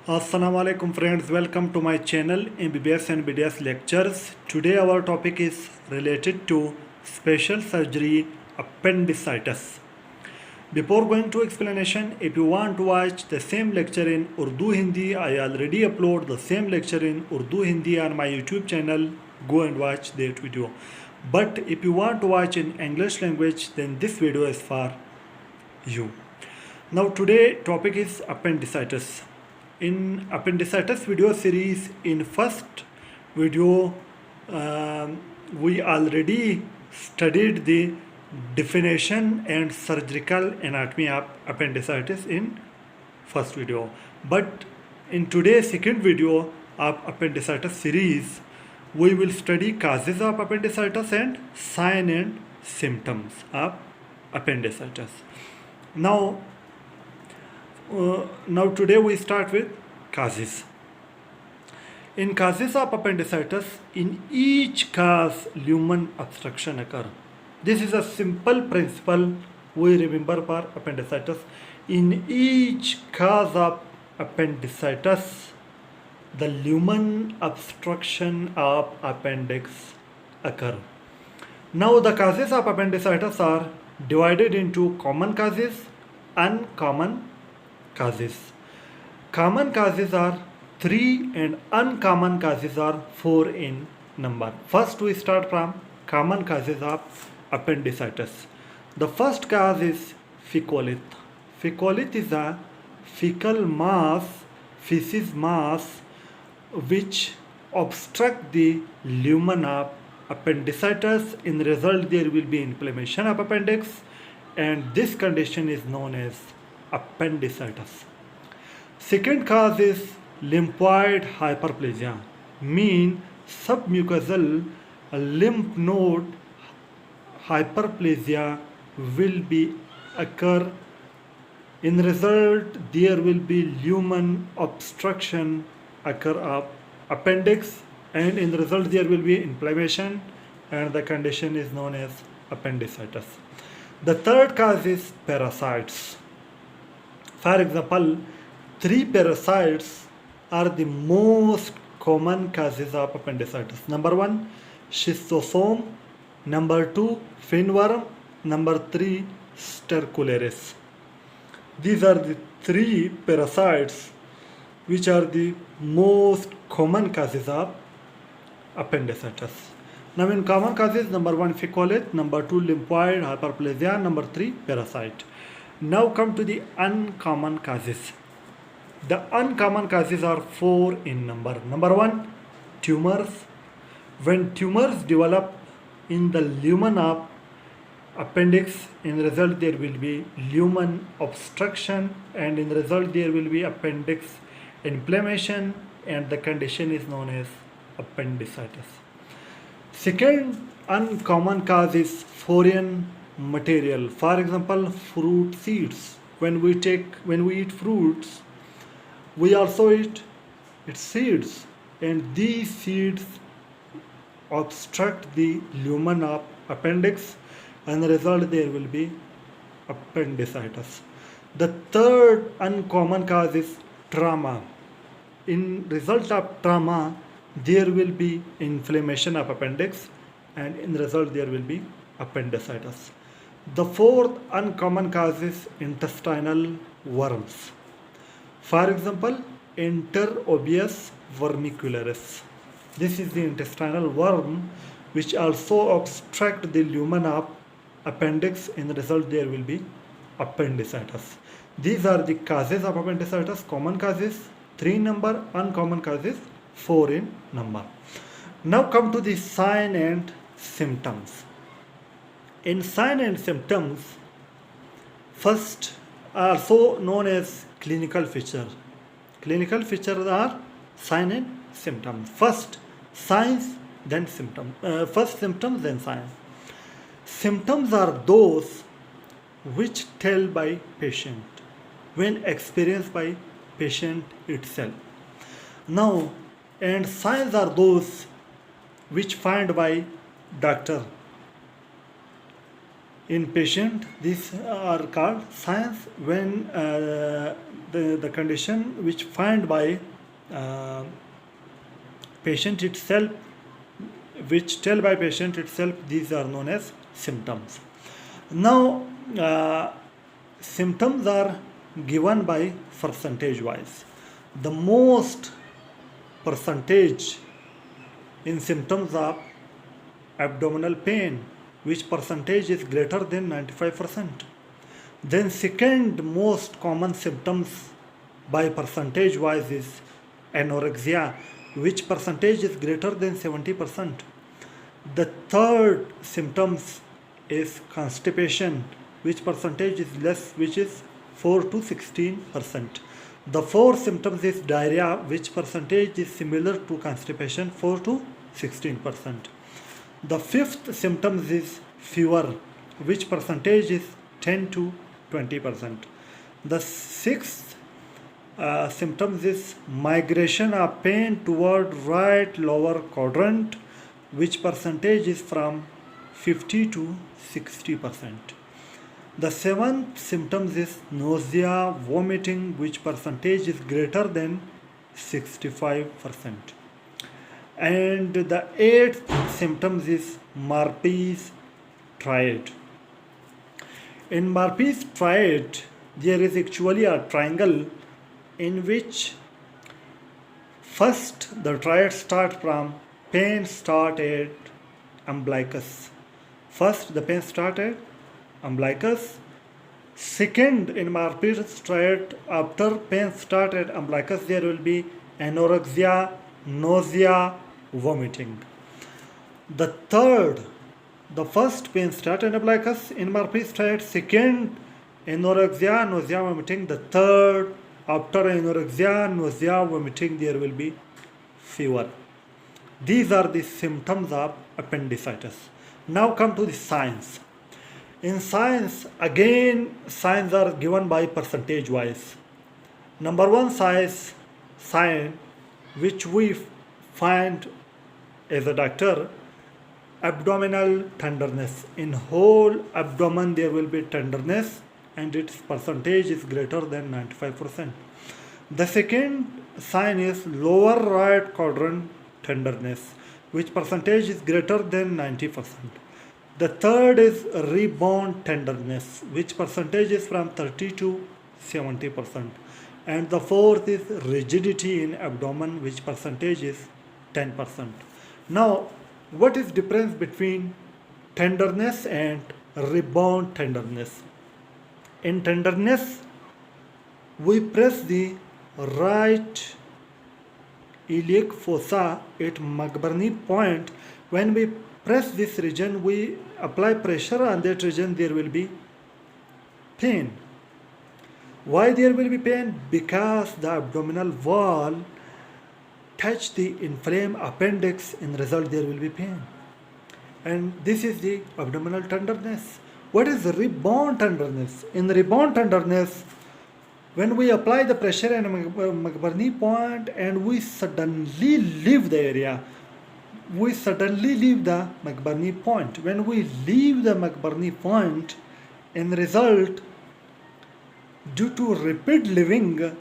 Assalamu alaikum friends, welcome to my channel MBBS and BDS lectures. Today our topic is related to special surgery appendicitis. Before going to explanation, if you want to watch the same lecture in Urdu Hindi, I already upload the same lecture in Urdu Hindi on my YouTube channel. Go and watch that video. But if you want to watch in English language, then this video is for you. Now today topic is appendicitis. In appendicitis video series, in first video we already studied the definition and surgical anatomy of appendicitis in first video. But in today's second video of appendicitis series, we will study causes of appendicitis and sign and symptoms of appendicitis. Now today we start with causes. In causes of appendicitis, in each cause lumen obstruction occur. This is a simple principle we remember for appendicitis. In each cause of appendicitis, the lumen obstruction of appendix occur. Now the causes of appendicitis are divided into common causes, uncommon causes. Common causes are 3 and uncommon causes are 4 in number. First we start from common causes of appendicitis. The first cause is fecolith. Fecolith is a fecal mass, feces mass, which obstruct the lumen of appendicitis. In result, there will be inflammation of appendix, and this condition is known as appendicitis. Second cause is lymphoid hyperplasia, mean submucosal lymph node hyperplasia will be occur. In result, there will be lumen obstruction occur of appendix, and in the result there will be inflammation, and the condition is known as appendicitis. The third cause is parasites. For example, 3 parasites are the most common causes of appendicitis. Number 1, schistosome. Number 2, finworm. Number 3, stercularis. These are the 3 parasites which are the most common causes of appendicitis. Now in common causes, number 1 fecolith, number 2 lymphoid hyperplasia, number 3 parasite. Now come to the uncommon causes. The uncommon causes are 4 in number. Number 1, tumors. When tumors develop in the lumen of appendix, in result there will be lumen obstruction, and in result there will be appendix inflammation, and the condition is known as appendicitis. Second uncommon cause is foreign material. For example, fruit seeds. When we eat fruits, we also eat its seeds, and these seeds obstruct the lumen of appendix, and the result there will be appendicitis. The third uncommon cause is trauma. In result of trauma, there will be inflammation of appendix, and in result there will be appendicitis. The fourth uncommon cause is intestinal worms. For example, Enterobius vermicularis. This is the intestinal worm which also obstruct the lumen of appendix. In the result, there will be appendicitis. These are the causes of appendicitis. Common causes 3 in number, uncommon causes 4 in number. Now come to the sign and symptoms. In sign and symptoms, first also known as clinical feature. Clinical features are sign and symptoms. First signs, then symptoms. First symptoms, then signs. Symptoms are those which tell by patient when experienced by patient itself. Now, and signs are those which find by doctor in patient. These are called signs when the condition which found by uh, patient itself, which tell by patient itself, these are known as symptoms. Now symptoms are given by percentage wise. The most percentage in symptoms of abdominal pain, which percentage is greater than 95%. Then second most common symptoms by percentage wise is anorexia, which percentage is greater than 70%. The third symptoms is constipation, which percentage is less, which is 4 to 16%. The fourth symptoms is diarrhea, which percentage is similar to constipation, 4 to 16%. The fifth symptoms is fever, which percentage is 10 to 20%. The sixth symptoms is migration of pain toward right lower quadrant, which percentage is from 50 to 60%. The seventh symptoms is nausea, vomiting, which percentage is greater than 65%. And the eighth symptoms is Marpes triad. In Marpes triad, there is actually a triangle in which first the triad starts from pain start at umbilicus. First the pain started umbilicus. Second, in Marpes triad, after pain started umbilicus, there will be anorexia, nausea, vomiting. The third, the first pain started umbilicus in Marpes triad. Second, anorexia, nausea, vomiting. The third, after anorexia, nausea, vomiting, there will be fever. These are the symptoms of appendicitis. Now come to the signs. In science, again, signs are given by percentage wise. Number one sign which we find as a doctor, abdominal tenderness. In whole abdomen there will be tenderness and its percentage is greater than 95%. The second sign is lower right quadrant tenderness, which percentage is greater than 90%. The third is rebound tenderness, which percentage is from 30 to 70%. And the fourth is rigidity in abdomen, which percentage is 10%. Now, what is difference between tenderness and rebound tenderness? In tenderness, we press the right iliac fossa at McBurney point. When we press this region, we apply pressure on that region, there will be pain. Why there will be pain? Because the abdominal wall touch the inflamed appendix, in result there will be pain. And this is the abdominal tenderness. What is rebound tenderness? In rebound tenderness, when we apply the pressure at McBurney point and we suddenly leave the area, we suddenly leave the McBurney point. When we leave the McBurney point, in result, due to rapid leaving,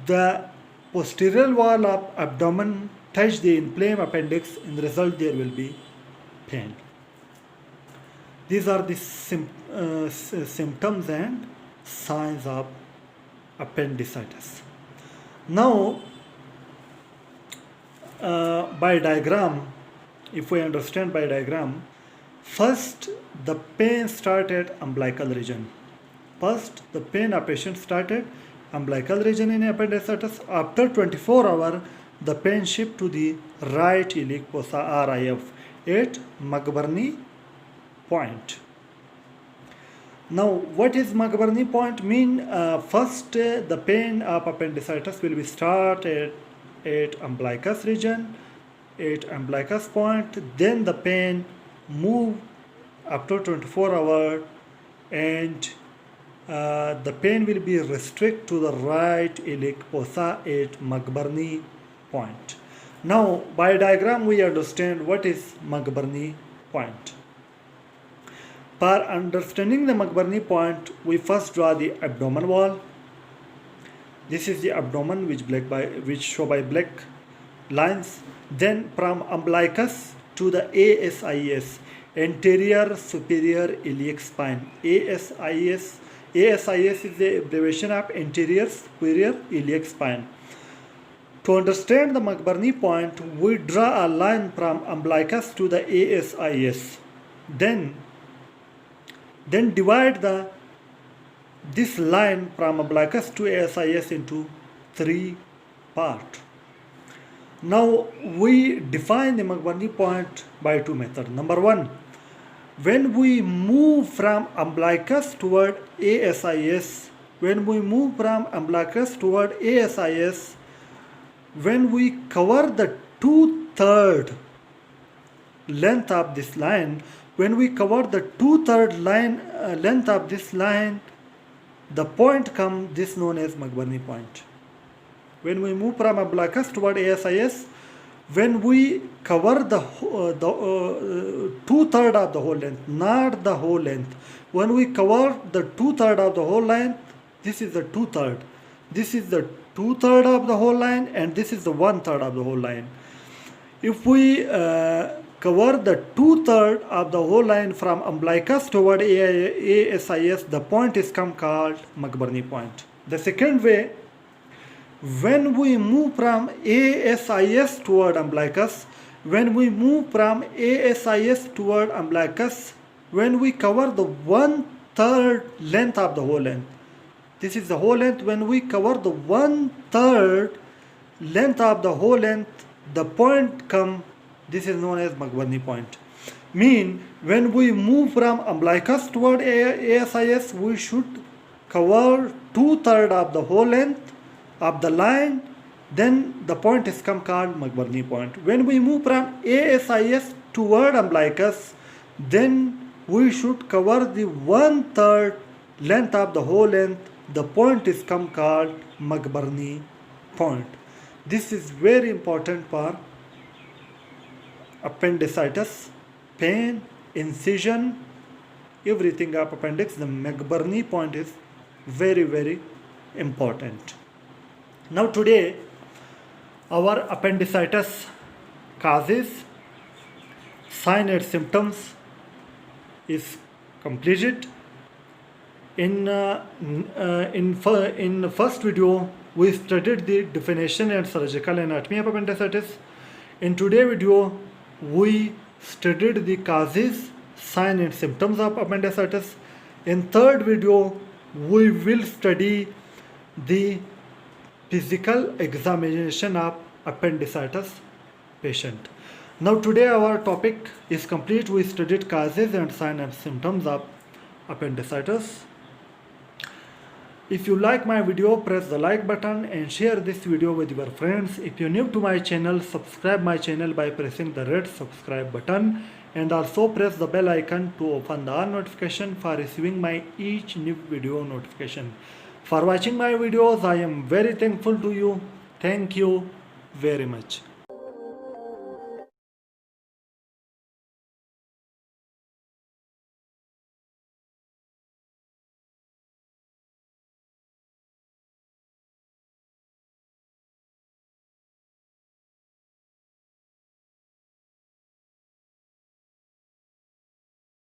the posterior wall of abdomen touch the inflamed appendix, in result there will be pain. These are the symptoms and signs of appendicitis. Now, by diagram, if we understand by diagram, first the pain started umbilical region. First, the pain of patient started umbilical region in appendicitis. After 24 hours, the pain shift to the right iliac fossa RIF at McBurney point. Now, what is McBurney point mean? First, the pain of appendicitis will be started at umbilicus region, at umbilicus point. Then the pain move after 24 hours, and the pain will be restrict to the right iliac fossa at McBurney point. Now, by diagram we understand what is McBurney point. For understanding the McBurney point, we first draw the abdomen wall. This is the abdomen which show by black lines. Then from umbilicus to the ASIS, anterior superior iliac spine. ASIS is the abbreviation of anterior superior iliac spine. To understand the McBurney point, we draw a line from umbilicus to the ASIS. Then divide this line from umbilicus to ASIS into 3 parts. Now we define the McBurney point by 2 methods. Number 1, when we move from umbilicus toward ASIS, when we cover the 2/3 length of this line, length of this line, the point comes, this known as McBurney point. When we move from umbilicus toward ASIS, when we cover the 2/3 of the whole length, not the whole length. When we cover the 2/3 of the whole length, this is the 2/3. This is the 2/3 of the whole line, and this is the 1/3 of the whole line. If we cover the 2/3 of the whole line from umbilicus toward ASIS, the point is called McBurney point. The second way, when we move from ASIS toward umbilicus, when we cover the 1/3 length of the whole length, this is the whole length. When we cover the 1/3 length of the whole length, the point comes, this is known as McBurney point. When we move from umbilicus toward ASIS, we should cover 2/3 of the whole length of the line, then the point is called McBurney point. When we move from ASIS toward umbilicus, then we should cover the 1/3 length of the whole length, the point is called McBurney point. This is very important for appendicitis, pain, incision, everything of appendix. The McBurney point is very, very important. Now today our appendicitis causes, sign and symptoms is completed. In the first video we studied the definition and surgical anatomy of appendicitis. In today's video we studied the causes, sign and symptoms of appendicitis. In third video we will study the physical examination of appendicitis patient. Now today our topic is complete. We studied causes and sign and symptoms of appendicitis. If you like my video, press the like button and share this video with your friends. If you're new to my channel, subscribe my channel by pressing the red subscribe button, and also press the bell icon to open the all notification for receiving my each new video notification. For watching my videos, I am very thankful to you. Thank you very much.